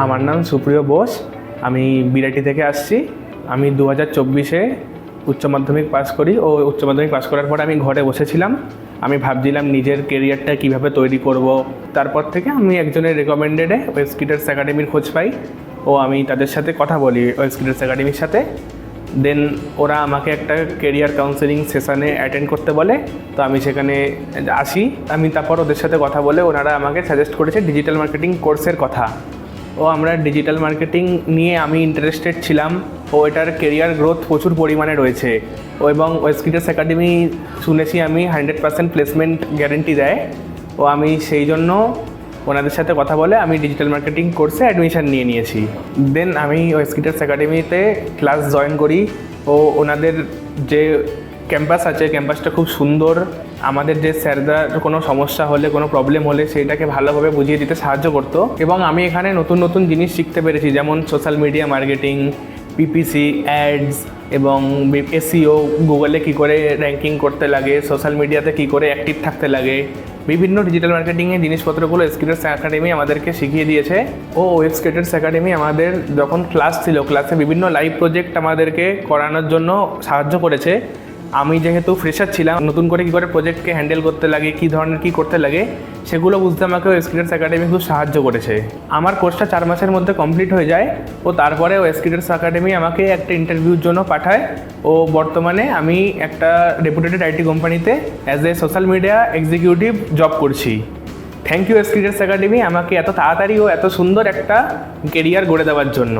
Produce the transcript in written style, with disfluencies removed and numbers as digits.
আমার নাম সুপ্রিয় বোস। আমি বিরাটি থেকে আসছি। আমি 2024-এ উচ্চ মাধ্যমিক পাস করি ও উচ্চ মাধ্যমিক পাস করার পর আমি ঘরে বসেছিলাম। আমি ভাবছিলাম নিজের কেরিয়ারটা কীভাবে তৈরি করব। তারপর থেকে আমি একজনের রেকমেন্ডেডে ওয়েবস্কিটার্স একাডেমির খোঁজ পাই ও আমি তাদের সাথে কথা বলি ওয়েবস্কিটার্স একাডেমির সাথে। দেন ওরা আমাকে একটা কেরিয়ার কাউন্সেলিং সেশানে অ্যাটেন্ড করতে বলে, তো আমি সেখানে আসি। আমি তারপর ওদের সাথে কথা বলে ওনারা আমাকে সাজেস্ট করেছে ডিজিটাল মার্কেটিং কোর্সের কথা। ও আমরা ডিজিটাল মার্কেটিং নিয়ে আমি ইন্টারেস্টেড ছিলাম ও এটার কেরিয়ার গ্রোথ প্রচুর পরিমাণে রয়েছে ও এবং ওয়েবস্কিটার্স একাডেমি শুনেছি আমি 100% প্লেসমেন্ট গ্যারেন্টি দেয়। ও আমি সেই জন্য ওনাদের সাথে কথা বলে আমি ডিজিটাল মার্কেটিং কোর্সে অ্যাডমিশান নিয়ে নিয়েছি। দেন আমি ওয়েবস্কিটার্স একাডেমিতে ক্লাস জয়েন করি ও ওনাদের যে ক্যাম্পাস আছে ক্যাম্পাসটা খুব সুন্দর। আমাদের যে স্যারদার কোনো সমস্যা হলে কোনো প্রবলেম হলে সেইটাকে ভালোভাবে বুঝিয়ে দিতে সাহায্য করতো এবং আমি এখানে নতুন নতুন জিনিস শিখতে পেরেছি, যেমন social media marketing, PPC, ads এবং এসইও, গুগলে কী করে র্যাঙ্কিং করতে লাগে, সোশ্যাল মিডিয়াতে কী করে অ্যাক্টিভ থাকতে লাগে, বিভিন্ন ডিজিটাল মার্কেটিংয়ের জিনিসপত্রগুলো ওয়েবস্কিটার্স একাডেমি আমাদেরকে শিখিয়ে দিয়েছে। ও ওয়েবস্কিটার্স একাডেমি আমাদের যখন ক্লাস ছিল, ক্লাসে বিভিন্ন লাইভ প্রজেক্ট আমাদেরকে করানোর জন্য সাহায্য করেছে। আমি যেহেতু ফ্রেশার ছিলাম, নতুন করে কী করে প্রজেক্টকে হ্যান্ডেল করতে লাগে, কী ধরনের কী করতে লাগে সেগুলো বুঝতে আমাকে ওয়েবস্কিটার্স একাডেমি খুব সাহায্য করেছে। আমার কোর্সটা 4 মাসের মধ্যে কমপ্লিট হয়ে যায় ও তারপরে ওয়েবস্কিটার্স একাডেমি আমাকে একটা ইন্টারভিউর জন্য পাঠায় ও বর্তমানে আমি একটা রেপুটেড আইটি কোম্পানিতে as a social media executive job করছি। থ্যাংক ইউ ওয়েবস্কিটার্স একাডেমি আমাকে এত তাড়াতাড়ি ও এত সুন্দর একটা কেরিয়ার গড়ে দেওয়ার জন্য।